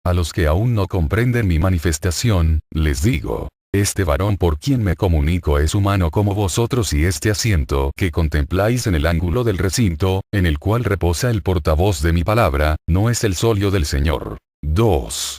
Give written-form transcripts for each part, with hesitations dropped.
A los que aún no comprenden mi manifestación, les digo, este varón por quien me comunico es humano como vosotros y este asiento que contempláis en el ángulo del recinto, en el cual reposa el portavoz de mi palabra, no es el solio del Señor. 2.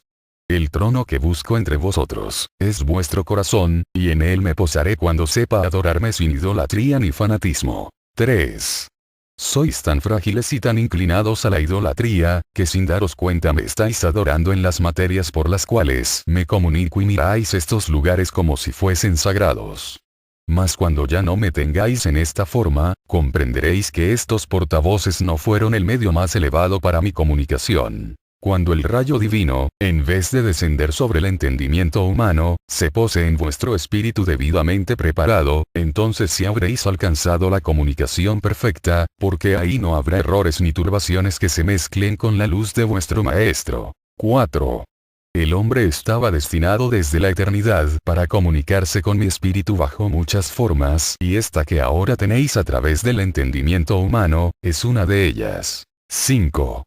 El trono que busco entre vosotros, es vuestro corazón, y en él me posaré cuando sepa adorarme sin idolatría ni fanatismo. 3. Sois tan frágiles y tan inclinados a la idolatría, que sin daros cuenta me estáis adorando en las materias por las cuales me comunico y miráis estos lugares como si fuesen sagrados. Mas cuando ya no me tengáis en esta forma, comprenderéis que estos portavoces no fueron el medio más elevado para mi comunicación. Cuando el rayo divino, en vez de descender sobre el entendimiento humano, se pose en vuestro espíritu debidamente preparado, entonces sí habréis alcanzado la comunicación perfecta, porque ahí no habrá errores ni turbaciones que se mezclen con la luz de vuestro Maestro. 4. El hombre estaba destinado desde la eternidad para comunicarse con mi espíritu bajo muchas formas, y esta que ahora tenéis a través del entendimiento humano, es una de ellas. 5.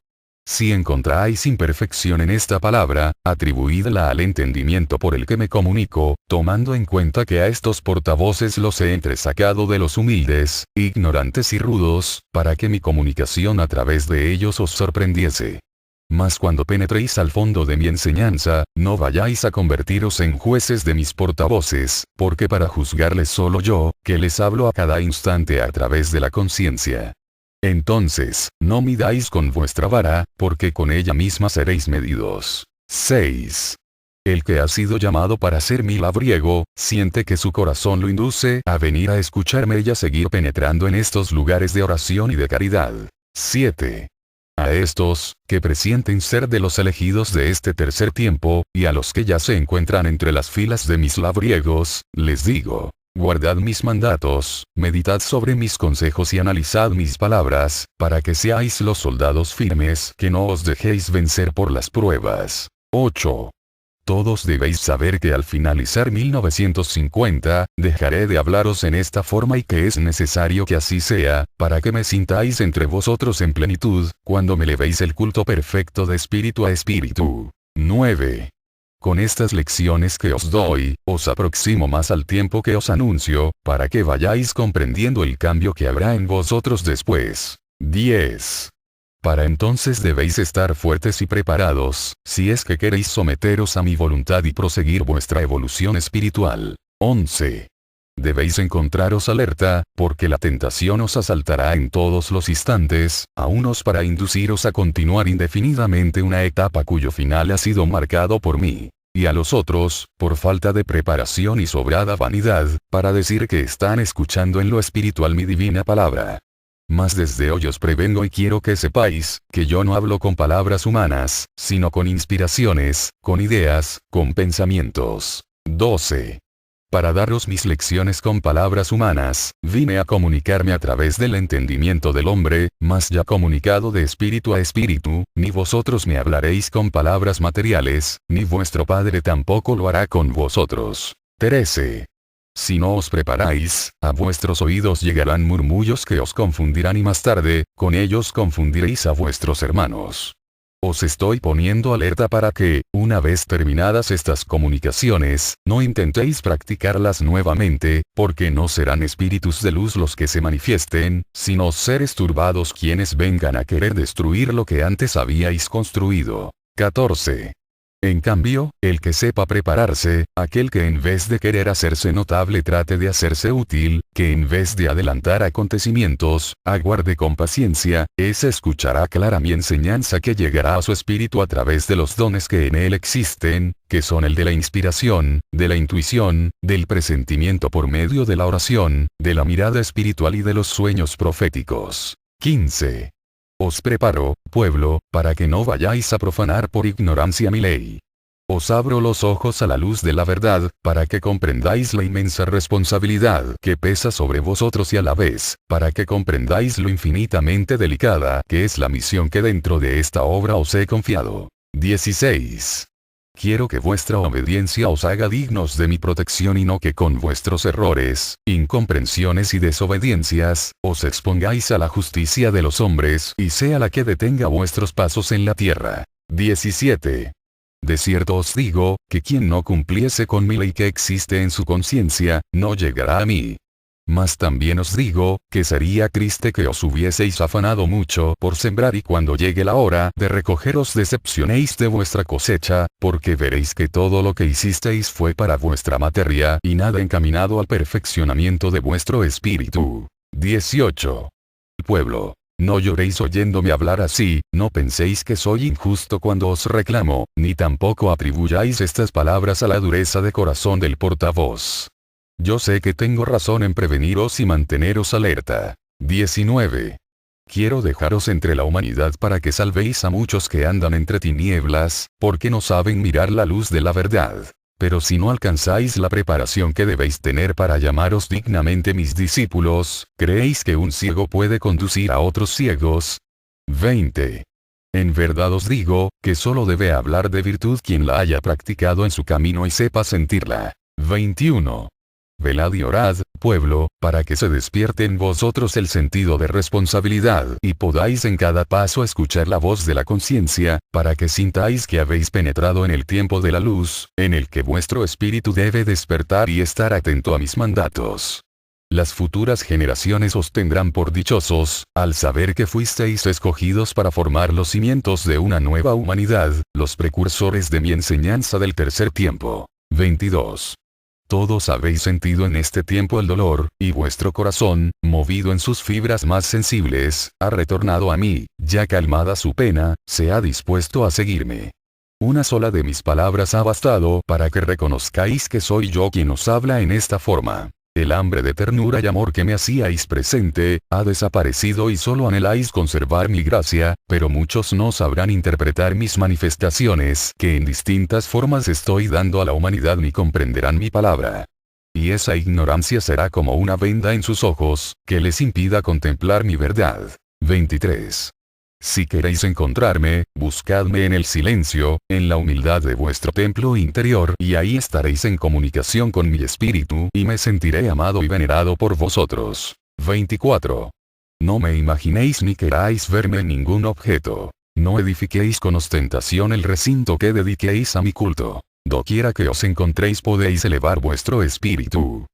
Si encontráis imperfección en esta palabra, atribuidla al entendimiento por el que me comunico, tomando en cuenta que a estos portavoces los he entresacado de los humildes, ignorantes y rudos, para que mi comunicación a través de ellos os sorprendiese. Mas cuando penetréis al fondo de mi enseñanza, no vayáis a convertiros en jueces de mis portavoces, porque para juzgarles solo yo, que les hablo a cada instante a través de la conciencia. Entonces, no midáis con vuestra vara, porque con ella misma seréis medidos. 6. El que ha sido llamado para ser mi labriego, siente que su corazón lo induce a venir a escucharme y a seguir penetrando en estos lugares de oración y de caridad. 7. A estos, que presienten ser de los elegidos de este tercer tiempo, y a los que ya se encuentran entre las filas de mis labriegos, les digo, guardad mis mandatos, meditad sobre mis consejos y analizad mis palabras, para que seáis los soldados firmes que no os dejéis vencer por las pruebas. 8. Todos debéis saber que al finalizar 1950, dejaré de hablaros en esta forma y que es necesario que así sea, para que me sintáis entre vosotros en plenitud, cuando me levéis el culto perfecto de espíritu a espíritu. 9. Con estas lecciones que os doy, os aproximo más al tiempo que os anuncio, para que vayáis comprendiendo el cambio que habrá en vosotros después. 10. Para entonces debéis estar fuertes y preparados, si es que queréis someteros a mi voluntad y proseguir vuestra evolución espiritual. 11. Debéis encontraros alerta, porque la tentación os asaltará en todos los instantes, a unos para induciros a continuar indefinidamente una etapa cuyo final ha sido marcado por mí, y a los otros, por falta de preparación y sobrada vanidad, para decir que están escuchando en lo espiritual mi divina palabra. Mas desde hoy os prevengo y quiero que sepáis, que yo no hablo con palabras humanas, sino con inspiraciones, con ideas, con pensamientos. 12. Para daros mis lecciones con palabras humanas, vine a comunicarme a través del entendimiento del hombre, mas ya comunicado de espíritu a espíritu, ni vosotros me hablaréis con palabras materiales, ni vuestro Padre tampoco lo hará con vosotros. 13. Si no os preparáis, a vuestros oídos llegarán murmullos que os confundirán y más tarde, con ellos confundiréis a vuestros hermanos. Os estoy poniendo alerta para que, una vez terminadas estas comunicaciones, no intentéis practicarlas nuevamente, porque no serán espíritus de luz los que se manifiesten, sino seres turbados quienes vengan a querer destruir lo que antes habíais construido. 14. En cambio, el que sepa prepararse, aquel que en vez de querer hacerse notable trate de hacerse útil, que en vez de adelantar acontecimientos, aguarde con paciencia, ese escuchará clara mi enseñanza que llegará a su espíritu a través de los dones que en él existen, que son el de la inspiración, de la intuición, del presentimiento por medio de la oración, de la mirada espiritual y de los sueños proféticos. 15. Os preparo, pueblo, para que no vayáis a profanar por ignorancia mi ley. Os abro los ojos a la luz de la verdad, para que comprendáis la inmensa responsabilidad que pesa sobre vosotros y a la vez, para que comprendáis lo infinitamente delicada que es la misión que dentro de esta obra os he confiado. 16. Quiero que vuestra obediencia os haga dignos de mi protección y no que con vuestros errores, incomprensiones y desobediencias, os expongáis a la justicia de los hombres y sea la que detenga vuestros pasos en la tierra. 17. De cierto os digo, que quien no cumpliese con mi ley que existe en su conciencia, no llegará a mí. Mas también os digo, que sería triste que os hubieseis afanado mucho por sembrar y cuando llegue la hora de recoger os decepcionéis de vuestra cosecha, porque veréis que todo lo que hicisteis fue para vuestra materia y nada encaminado al perfeccionamiento de vuestro espíritu. 18. Pueblo. No lloréis oyéndome hablar así, no penséis que soy injusto cuando os reclamo, ni tampoco atribuyáis estas palabras a la dureza de corazón del portavoz. Yo sé que tengo razón en preveniros y manteneros alerta. 19. Quiero dejaros entre la humanidad para que salvéis a muchos que andan entre tinieblas, porque no saben mirar la luz de la verdad. Pero si no alcanzáis la preparación que debéis tener para llamaros dignamente mis discípulos, ¿creéis que un ciego puede conducir a otros ciegos? 20. En verdad os digo, que solo debe hablar de virtud quien la haya practicado en su camino y sepa sentirla. 21. Velad y orad, pueblo, para que se despierte en vosotros el sentido de responsabilidad y podáis en cada paso escuchar la voz de la conciencia, para que sintáis que habéis penetrado en el tiempo de la luz, en el que vuestro espíritu debe despertar y estar atento a mis mandatos. Las futuras generaciones os tendrán por dichosos, al saber que fuisteis escogidos para formar los cimientos de una nueva humanidad, los precursores de mi enseñanza del tercer tiempo. 22. Todos habéis sentido en este tiempo el dolor, y vuestro corazón, movido en sus fibras más sensibles, ha retornado a mí, ya calmada su pena, se ha dispuesto a seguirme. Una sola de mis palabras ha bastado para que reconozcáis que soy yo quien os habla en esta forma. El hambre de ternura y amor que me hacíais presente, ha desaparecido y solo anheláis conservar mi gracia, pero muchos no sabrán interpretar mis manifestaciones que en distintas formas estoy dando a la humanidad ni comprenderán mi palabra. Y esa ignorancia será como una venda en sus ojos, que les impida contemplar mi verdad. 23. Si queréis encontrarme, buscadme en el silencio, en la humildad de vuestro templo interior y ahí estaréis en comunicación con mi espíritu y me sentiré amado y venerado por vosotros. 24. No me imaginéis ni queráis verme en ningún objeto. No edifiquéis con ostentación el recinto que dediquéis a mi culto. Doquiera que os encontréis podéis elevar vuestro espíritu.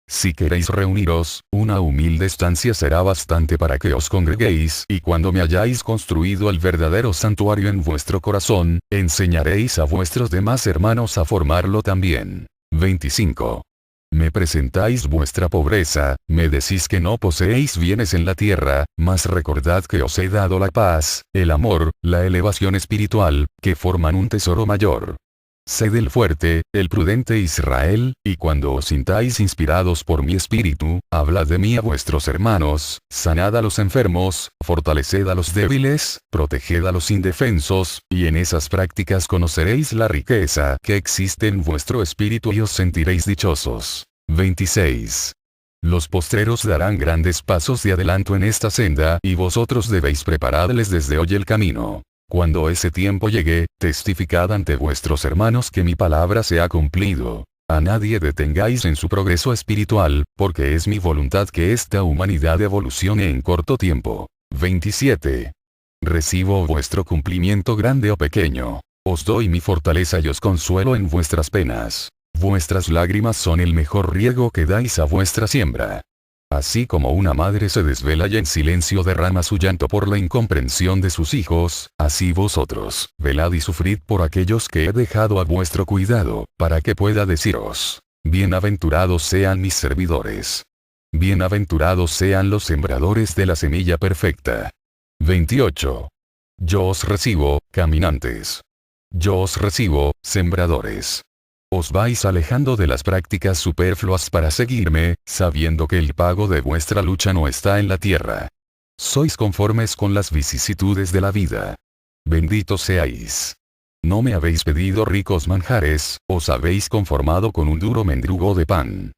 Si queréis reuniros, una humilde estancia será bastante para que os congreguéis y cuando me hayáis construido el verdadero santuario en vuestro corazón, enseñaréis a vuestros demás hermanos a formarlo también. 25. Me presentáis vuestra pobreza, me decís que no poseéis bienes en la tierra, mas recordad que os he dado la paz, el amor, la elevación espiritual, que forman un tesoro mayor. Sed el fuerte, el prudente Israel, y cuando os sintáis inspirados por mi espíritu, hablad de mí a vuestros hermanos, sanad a los enfermos, fortaleced a los débiles, proteged a los indefensos, y en esas prácticas conoceréis la riqueza que existe en vuestro espíritu y os sentiréis dichosos. 26. Los postreros darán grandes pasos de adelanto en esta senda y vosotros debéis prepararles desde hoy el camino. Cuando ese tiempo llegue, testificad ante vuestros hermanos que mi palabra se ha cumplido. A nadie detengáis en su progreso espiritual, porque es mi voluntad que esta humanidad evolucione en corto tiempo. 27. Recibo vuestro cumplimiento grande o pequeño. Os doy mi fortaleza y os consuelo en vuestras penas. Vuestras lágrimas son el mejor riego que dais a vuestra siembra. Así como una madre se desvela y en silencio derrama su llanto por la incomprensión de sus hijos, así vosotros, velad y sufrid por aquellos que he dejado a vuestro cuidado, para que pueda deciros, bienaventurados sean mis servidores. Bienaventurados sean los sembradores de la semilla perfecta. 28. Yo os recibo, caminantes. Yo os recibo, sembradores. Os vais alejando de las prácticas superfluas para seguirme, sabiendo que el pago de vuestra lucha no está en la tierra. Sois conformes con las vicisitudes de la vida. Benditos seáis. No me habéis pedido ricos manjares, os habéis conformado con un duro mendrugo de pan.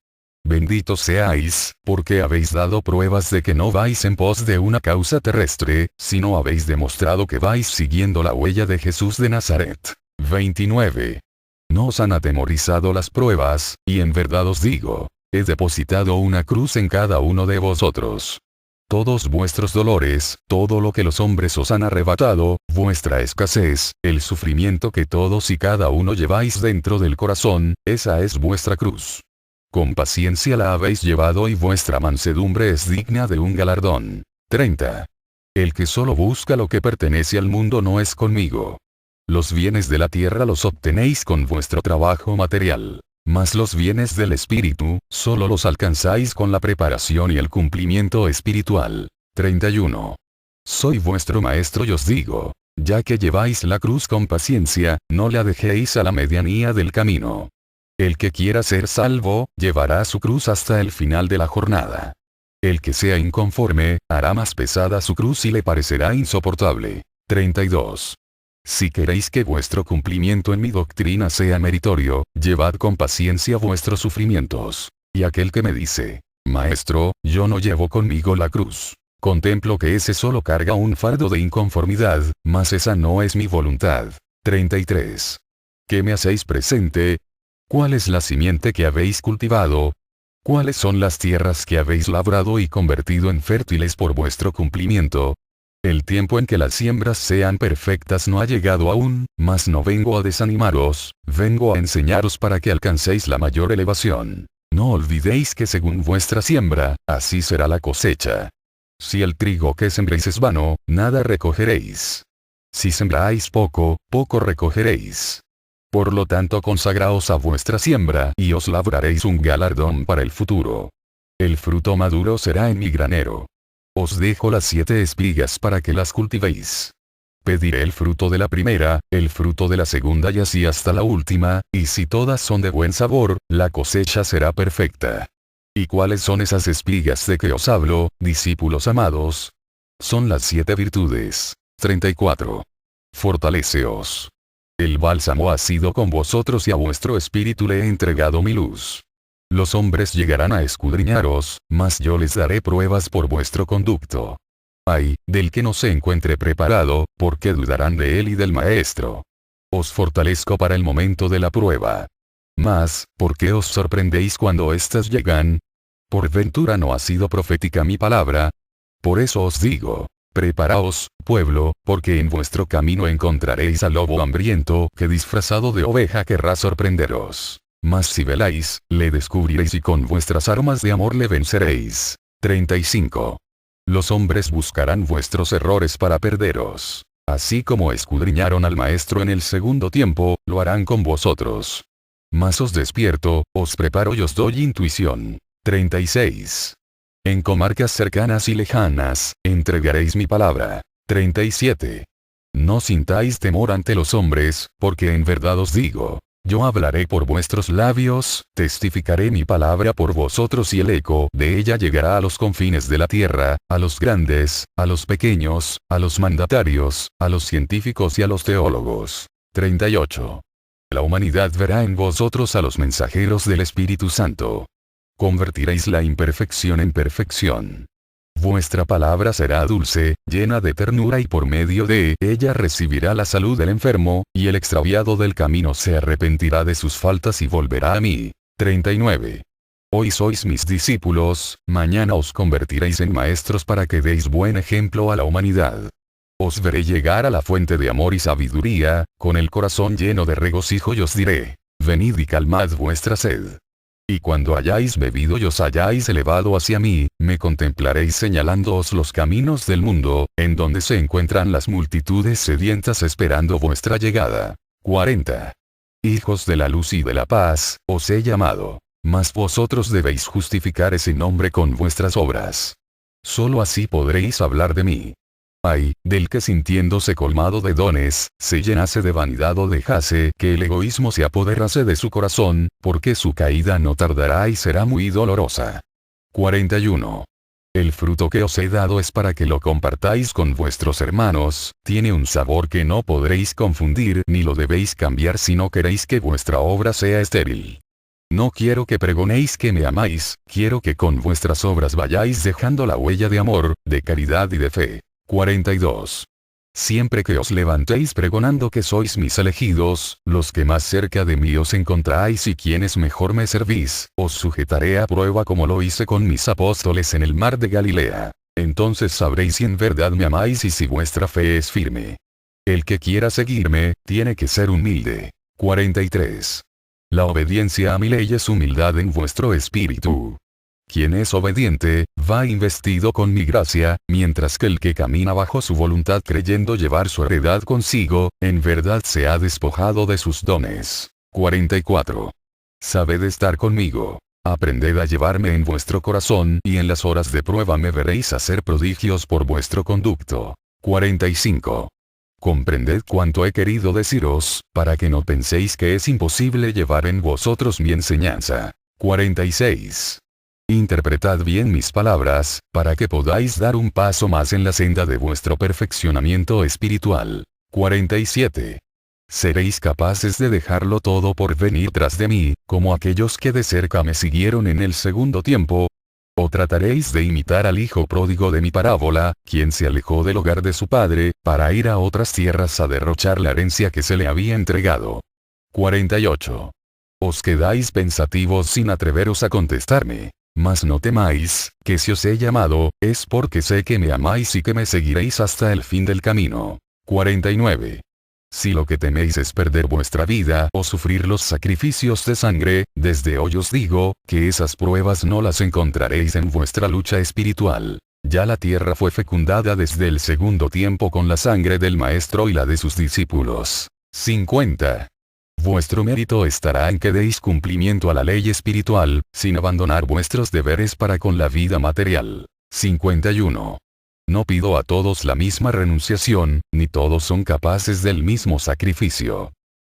Benditos seáis, porque habéis dado pruebas de que no vais en pos de una causa terrestre, sino habéis demostrado que vais siguiendo la huella de Jesús de Nazaret. 29. No os han atemorizado las pruebas, y en verdad os digo, he depositado una cruz en cada uno de vosotros. todos vuestros dolores, todo lo que los hombres os han arrebatado, vuestra escasez, el sufrimiento que todos y cada uno lleváis dentro del corazón, esa es vuestra cruz. Con paciencia la habéis llevado y vuestra mansedumbre es digna de un galardón. 30. El que solo busca lo que pertenece al mundo no es conmigo. Los bienes de la tierra los obtenéis con vuestro trabajo material. Mas los bienes del espíritu, solo los alcanzáis con la preparación y el cumplimiento espiritual. 31. Soy vuestro maestro y os digo, ya que lleváis la cruz con paciencia, no la dejéis a la medianía del camino. El que quiera ser salvo, llevará su cruz hasta el final de la jornada. El que sea inconforme, hará más pesada su cruz y le parecerá insoportable. 32. Si queréis que vuestro cumplimiento en mi doctrina sea meritorio, llevad con paciencia vuestros sufrimientos. Y aquel que me dice, Maestro, yo no llevo conmigo la cruz. Contemplo que ese solo carga un fardo de inconformidad, mas esa no es mi voluntad. 33. ¿Qué me hacéis presente? ¿Cuál es la simiente que habéis cultivado? ¿Cuáles son las tierras que habéis labrado y convertido en fértiles por vuestro cumplimiento? El tiempo en que las siembras sean perfectas no ha llegado aún, mas no vengo a desanimaros, vengo a enseñaros para que alcancéis la mayor elevación. No olvidéis que según vuestra siembra, así será la cosecha. Si el trigo que sembréis es vano, nada recogeréis. Si sembráis poco, poco recogeréis. Por lo tanto consagraos a vuestra siembra y os labraréis un galardón para el futuro. El fruto maduro será en mi granero. Os dejo las 7 espigas para que las cultivéis. Pediré el fruto de la primera, el fruto de la segunda y así hasta la última, y si todas son de buen sabor, la cosecha será perfecta. ¿Y cuáles son esas espigas de que os hablo, discípulos amados? Son las 7 virtudes. 34. Fortaleceos. El bálsamo ha sido con vosotros y a vuestro espíritu le he entregado mi luz. Los hombres llegarán a escudriñaros, mas yo les daré pruebas por vuestro conducto. Ay, del que no se encuentre preparado, porque dudarán de él y del maestro. Os fortalezco para el momento de la prueba. Mas, ¿por qué os sorprendéis cuando éstas llegan? ¿Por ventura no ha sido profética mi palabra? Por eso os digo, preparaos, pueblo, porque en vuestro camino encontraréis al lobo hambriento que disfrazado de oveja querrá sorprenderos. Mas si veláis, le descubriréis y con vuestras armas de amor le venceréis. 35. Los hombres buscarán vuestros errores para perderos. Así como escudriñaron al maestro en el segundo tiempo, lo harán con vosotros. Mas os despierto, os preparo y os doy intuición. 36. En comarcas cercanas y lejanas, entregaréis mi palabra. 37. No sintáis temor ante los hombres, porque en verdad os digo, yo hablaré por vuestros labios, testificaré mi palabra por vosotros y el eco de ella llegará a los confines de la tierra, a los grandes, a los pequeños, a los mandatarios, a los científicos y a los teólogos. 38. La humanidad verá en vosotros a los mensajeros del Espíritu Santo. Convertiréis la imperfección en perfección. Vuestra palabra será dulce, llena de ternura y por medio de ella recibirá la salud del enfermo, y el extraviado del camino se arrepentirá de sus faltas y volverá a mí. 39. Hoy sois mis discípulos, mañana os convertiréis en maestros para que deis buen ejemplo a la humanidad. Os veré llegar a la fuente de amor y sabiduría, con el corazón lleno de regocijo y os diré, venid y calmad vuestra sed. Y cuando hayáis bebido y os hayáis elevado hacia mí, me contemplaréis señalándoos los caminos del mundo, en donde se encuentran las multitudes sedientas esperando vuestra llegada. 40. Hijos de la luz y de la paz, os he llamado. Mas vosotros debéis justificar ese nombre con vuestras obras. Solo así podréis hablar de mí. Ay, del que sintiéndose colmado de dones, se llenase de vanidad o dejase que el egoísmo se apoderase de su corazón, porque su caída no tardará y será muy dolorosa. 41. El fruto que os he dado es para que lo compartáis con vuestros hermanos, tiene un sabor que no podréis confundir ni lo debéis cambiar si no queréis que vuestra obra sea estéril. No quiero que pregonéis que me amáis, quiero que con vuestras obras vayáis dejando la huella de amor, de caridad y de fe. 42. Siempre que os levantéis pregonando que sois mis elegidos, los que más cerca de mí os encontráis y quienes mejor me servís, os sujetaré a prueba como lo hice con mis apóstoles en el mar de Galilea. Entonces sabréis si en verdad me amáis y si vuestra fe es firme. El que quiera seguirme, tiene que ser humilde. 43. La obediencia a mi ley es humildad en vuestro espíritu. Quien es obediente, va investido con mi gracia, mientras que el que camina bajo su voluntad creyendo llevar su heredad consigo, en verdad se ha despojado de sus dones. 44. Sabed estar conmigo. Aprended a llevarme en vuestro corazón y en las horas de prueba me veréis hacer prodigios por vuestro conducto. 45. Comprended cuanto he querido deciros, para que no penséis que es imposible llevar en vosotros mi enseñanza. 46. Interpretad bien mis palabras, para que podáis dar un paso más en la senda de vuestro perfeccionamiento espiritual. 47. Seréis capaces de dejarlo todo por venir tras de mí, como aquellos que de cerca me siguieron en el segundo tiempo. ¿O trataréis de imitar al hijo pródigo de mi parábola, quien se alejó del hogar de su padre, para ir a otras tierras a derrochar la herencia que se le había entregado? 48. Os quedáis pensativos sin atreveros a contestarme. Mas no temáis, que si os he llamado, es porque sé que me amáis y que me seguiréis hasta el fin del camino. 49. Si lo que teméis es perder vuestra vida o sufrir los sacrificios de sangre, desde hoy os digo, que esas pruebas no las encontraréis en vuestra lucha espiritual. Ya la tierra fue fecundada desde el segundo tiempo con la sangre del Maestro y la de sus discípulos. 50. Vuestro mérito estará en que deis cumplimiento a la ley espiritual, sin abandonar vuestros deberes para con la vida material. 51. No pido a todos la misma renunciación, ni todos son capaces del mismo sacrificio.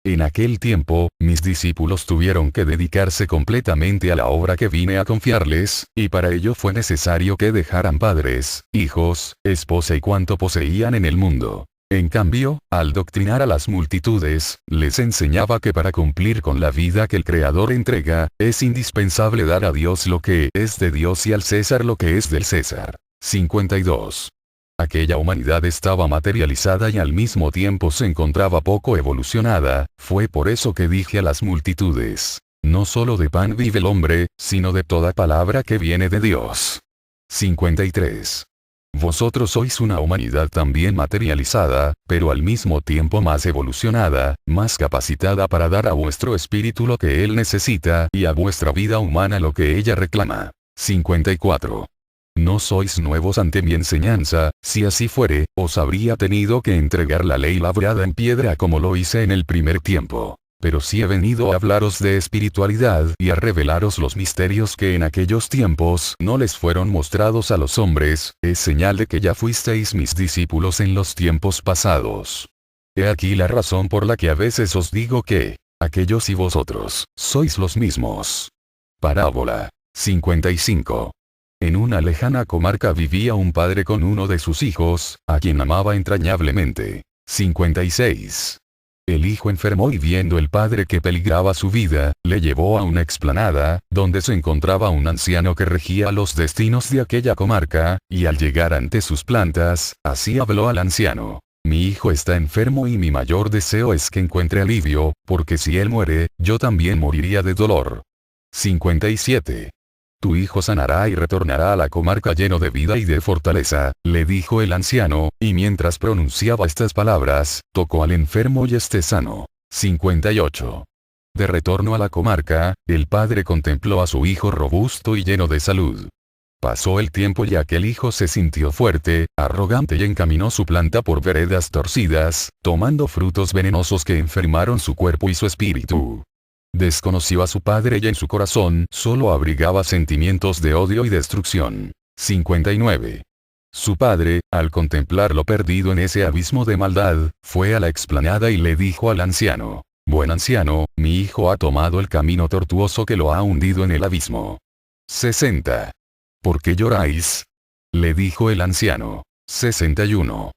En aquel tiempo, mis discípulos tuvieron que dedicarse completamente a la obra que vine a confiarles, y para ello fue necesario que dejaran padres, hijos, esposa y cuanto poseían en el mundo. En cambio, al doctrinar a las multitudes, les enseñaba que para cumplir con la vida que el Creador entrega, es indispensable dar a Dios lo que es de Dios y al César lo que es del César. 52. Aquella humanidad estaba materializada y al mismo tiempo se encontraba poco evolucionada, fue por eso que dije a las multitudes, no solo de pan vive el hombre, sino de toda palabra que viene de Dios. 53. Vosotros sois una humanidad también materializada, pero al mismo tiempo más evolucionada, más capacitada para dar a vuestro espíritu lo que él necesita y a vuestra vida humana lo que ella reclama. 54. No sois nuevos ante mi enseñanza, si así fuere, os habría tenido que entregar la ley labrada en piedra como lo hice en el primer tiempo. Pero si he venido a hablaros de espiritualidad y a revelaros los misterios que en aquellos tiempos no les fueron mostrados a los hombres, es señal de que ya fuisteis mis discípulos en los tiempos pasados. He aquí la razón por la que a veces os digo que, aquellos y vosotros, sois los mismos. Parábola. 55. En una lejana comarca vivía un padre con uno de sus hijos, a quien amaba entrañablemente. 56. El hijo enfermó y viendo el padre que peligraba su vida, le llevó a una explanada, donde se encontraba un anciano que regía los destinos de aquella comarca, y al llegar ante sus plantas, así habló al anciano. Mi hijo está enfermo y mi mayor deseo es que encuentre alivio, porque si él muere, yo también moriría de dolor. 57. Tu hijo sanará y retornará a la comarca lleno de vida y de fortaleza, le dijo el anciano, y mientras pronunciaba estas palabras, tocó al enfermo y esté sano. 58. De retorno a la comarca, el padre contempló a su hijo robusto y lleno de salud. Pasó el tiempo y aquel hijo se sintió fuerte, arrogante y encaminó su planta por veredas torcidas, tomando frutos venenosos que enfermaron su cuerpo y su espíritu. Desconoció a su padre y en su corazón solo abrigaba sentimientos de odio y destrucción. 59. Su padre, al contemplarlo perdido en ese abismo de maldad, fue a la explanada y le dijo al anciano, buen anciano, mi hijo ha tomado el camino tortuoso que lo ha hundido en el abismo. 60. ¿Por qué lloráis? Le dijo el anciano. 61.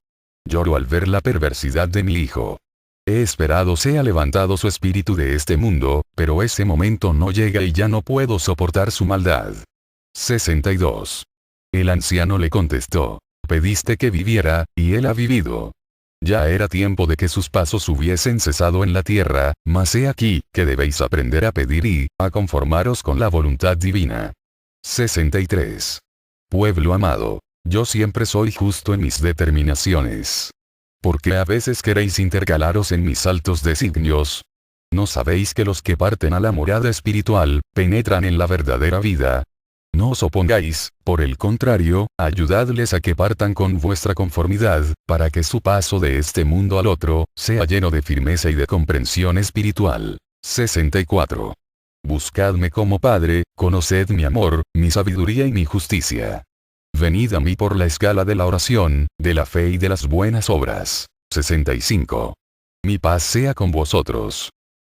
Lloro al ver la perversidad de mi hijo. He esperado sea levantado su espíritu de este mundo, pero ese momento no llega y ya no puedo soportar su maldad. 62. El anciano le contestó, pediste que viviera, y él ha vivido. Ya era tiempo de que sus pasos hubiesen cesado en la tierra, mas he aquí, que debéis aprender a pedir y, a conformaros con la voluntad divina. 63. Pueblo amado. Yo siempre soy justo en mis determinaciones. ¿Por qué a veces queréis intercalaros en mis altos designios? ¿No sabéis que los que parten a la morada espiritual, penetran en la verdadera vida? No os opongáis, por el contrario, ayudadles a que partan con vuestra conformidad, para que su paso de este mundo al otro, sea lleno de firmeza y de comprensión espiritual. 64. Buscadme como Padre, conoced mi amor, mi sabiduría y mi justicia. Venid a mí por la escala de la oración, de la fe y de las buenas obras. 65. Mi paz sea con vosotros.